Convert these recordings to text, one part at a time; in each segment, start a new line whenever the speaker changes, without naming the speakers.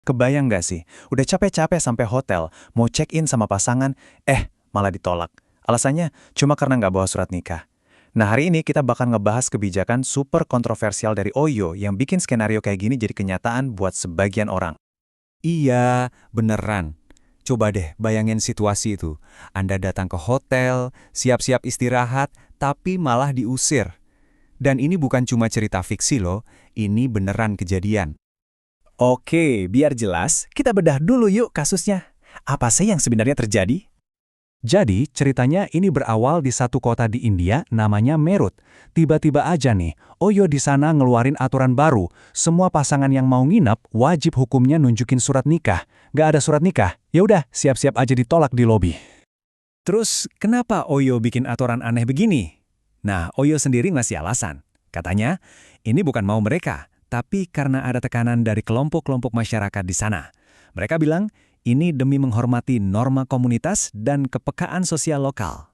Kebayang nggak sih? Udah capek-capek sampai hotel, mau check-in sama pasangan, malah ditolak. Alasannya cuma karena nggak bawa surat nikah. Nah, hari ini kita bakal ngebahas kebijakan super kontroversial dari Oyo yang bikin skenario kayak gini jadi kenyataan buat sebagian orang.
Iya, beneran. Coba deh bayangin situasi itu. Anda datang ke hotel, siap-siap istirahat, tapi malah diusir. Dan ini bukan cuma cerita fiksi loh, ini beneran kejadian.
Oke, biar jelas, kita bedah dulu yuk kasusnya. Apa sih yang sebenarnya terjadi?
Jadi, ceritanya ini berawal di satu kota di India namanya Meerut. Tiba-tiba aja nih, Oyo di sana ngeluarin aturan baru. Semua pasangan yang mau nginep wajib hukumnya nunjukin surat nikah. Gak ada surat nikah, ya udah siap-siap aja ditolak di lobi.
Terus, kenapa Oyo bikin aturan aneh begini? Nah, Oyo sendiri ngasih alasan. Katanya, ini bukan mau mereka, tapi karena ada tekanan dari kelompok-kelompok masyarakat di sana. Mereka bilang, ini demi menghormati norma komunitas dan kepekaan sosial lokal.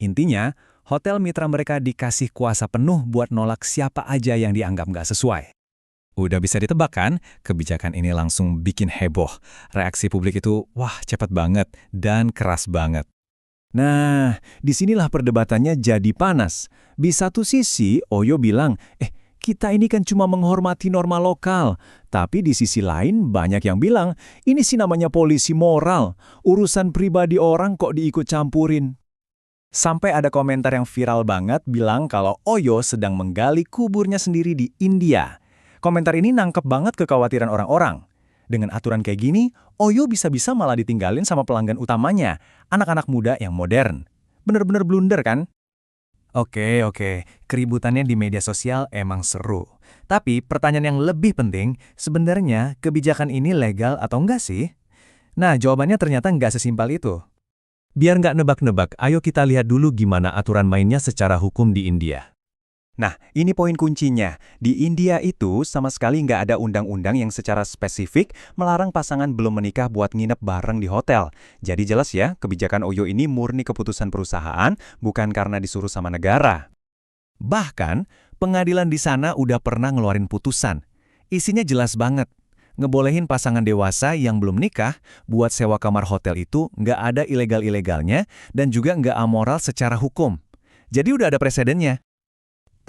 Intinya, hotel mitra mereka dikasih kuasa penuh buat nolak siapa aja yang dianggap nggak sesuai. Udah bisa ditebak kan, kebijakan ini langsung bikin heboh. Reaksi publik itu, wah cepat banget dan keras banget. Nah, disinilah perdebatannya jadi panas. Di satu sisi, Oyo bilang, kita ini kan cuma menghormati norma lokal. Tapi di sisi lain, banyak yang bilang, ini sih namanya polisi moral. Urusan pribadi orang kok diikut campurin. Sampai ada komentar yang viral banget bilang kalau Oyo sedang menggali kuburnya sendiri di India. Komentar ini nangkep banget kekhawatiran orang-orang. Dengan aturan kayak gini, Oyo bisa-bisa malah ditinggalin sama pelanggan utamanya, anak-anak muda yang modern. Bener-bener blunder kan? Oke, keributannya di media sosial emang seru. Tapi pertanyaan yang lebih penting, sebenarnya kebijakan ini legal atau enggak sih? Nah, jawabannya ternyata enggak sesimpel itu.
Biar nggak nebak-nebak, ayo kita lihat dulu gimana aturan mainnya secara hukum di India.
Nah, ini poin kuncinya. Di India itu sama sekali nggak ada undang-undang yang secara spesifik melarang pasangan belum menikah buat nginep bareng di hotel. Jadi jelas ya, kebijakan Oyo ini murni keputusan perusahaan, bukan karena disuruh sama negara. Bahkan, pengadilan di sana udah pernah ngeluarin putusan. Isinya jelas banget. Ngebolehin pasangan dewasa yang belum nikah buat sewa kamar hotel itu nggak ada ilegal-ilegalnya dan juga nggak amoral secara hukum. Jadi udah ada presidennya.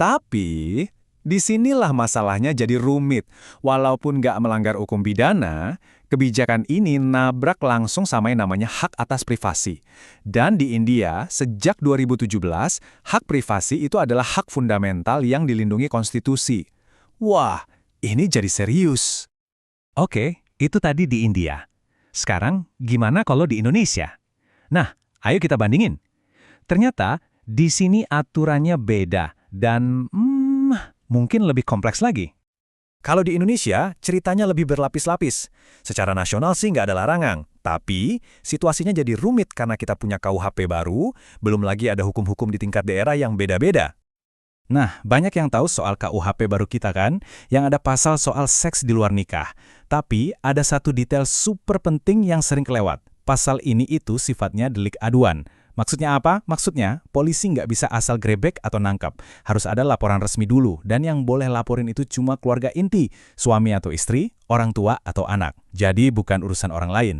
Tapi, disinilah masalahnya jadi rumit. Walaupun nggak melanggar hukum pidana, kebijakan ini nabrak langsung sama yang namanya hak atas privasi. Dan di India, sejak 2017, hak privasi itu adalah hak fundamental yang dilindungi konstitusi. Wah, ini jadi serius.
Oke, itu tadi di India. Sekarang, gimana kalau di Indonesia? Nah, ayo kita bandingin. Ternyata, di sini aturannya beda dan mungkin lebih kompleks lagi.
Kalau di Indonesia, ceritanya lebih berlapis-lapis. Secara nasional sih nggak ada larangan. Tapi, situasinya jadi rumit karena kita punya KUHP baru, belum lagi ada hukum-hukum di tingkat daerah yang beda-beda. Nah, banyak yang tahu soal KUHP baru kita kan, yang ada pasal soal seks di luar nikah. Tapi, ada satu detail super penting yang sering kelewat. Pasal ini itu sifatnya delik aduan. Maksudnya apa? Maksudnya, polisi nggak bisa asal grebek atau nangkap. Harus ada laporan resmi dulu, dan yang boleh laporin itu cuma keluarga inti, suami atau istri, orang tua atau anak. Jadi bukan urusan orang lain.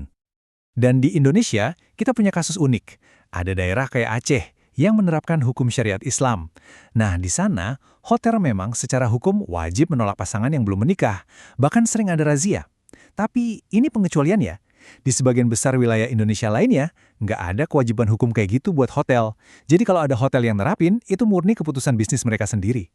Dan di Indonesia, kita punya kasus unik. Ada daerah kayak Aceh yang menerapkan hukum syariat Islam. Nah, di sana, hotel memang secara hukum wajib menolak pasangan yang belum menikah. Bahkan sering ada razia. Tapi ini pengecualian ya. Di sebagian besar wilayah Indonesia lainnya, nggak ada kewajiban hukum kayak gitu buat hotel. Jadi kalau ada hotel yang nerapin, itu murni keputusan bisnis mereka sendiri.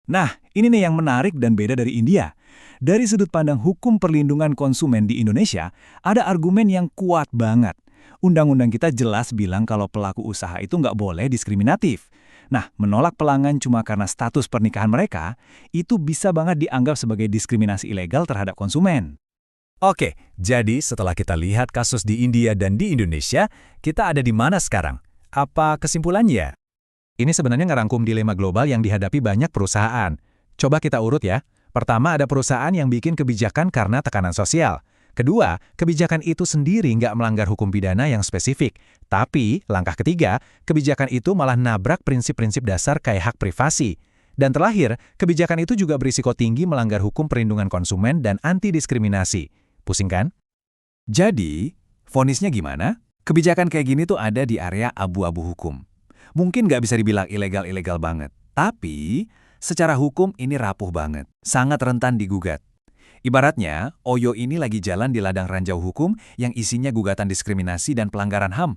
Nah, ini nih yang menarik dan beda dari India. Dari sudut pandang hukum perlindungan konsumen di Indonesia, ada argumen yang kuat banget. Undang-undang kita jelas bilang kalau pelaku usaha itu nggak boleh diskriminatif. Nah, menolak pelanggan cuma karena status pernikahan mereka, itu bisa banget dianggap sebagai diskriminasi ilegal terhadap konsumen. Oke, jadi setelah kita lihat kasus di India dan di Indonesia, kita ada di mana sekarang? Apa kesimpulannya? Ini sebenarnya ngerangkum dilema global yang dihadapi banyak perusahaan. Coba kita urut ya. Pertama, ada perusahaan yang bikin kebijakan karena tekanan sosial. Kedua, kebijakan itu sendiri nggak melanggar hukum pidana yang spesifik. Tapi, langkah ketiga, kebijakan itu malah nabrak prinsip-prinsip dasar kayak hak privasi. Dan terakhir, kebijakan itu juga berisiko tinggi melanggar hukum perlindungan konsumen dan anti-diskriminasi. Pusing kan? Jadi, vonisnya gimana? Kebijakan kayak gini tuh ada di area abu-abu hukum. Mungkin nggak bisa dibilang ilegal-ilegal banget, tapi secara hukum ini rapuh banget, sangat rentan digugat. Ibaratnya, Oyo ini lagi jalan di ladang ranjau hukum yang isinya gugatan diskriminasi dan pelanggaran HAM.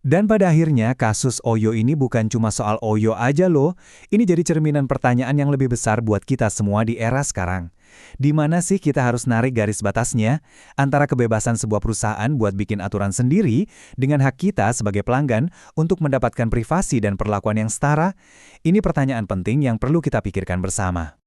Dan pada akhirnya, kasus Oyo ini bukan cuma soal Oyo aja loh. Ini jadi cerminan pertanyaan yang lebih besar buat kita semua di era sekarang. Di mana sih kita harus narik garis batasnya antara kebebasan sebuah perusahaan buat bikin aturan sendiri dengan hak kita sebagai pelanggan untuk mendapatkan privasi dan perlakuan yang setara? Ini pertanyaan penting yang perlu kita pikirkan bersama.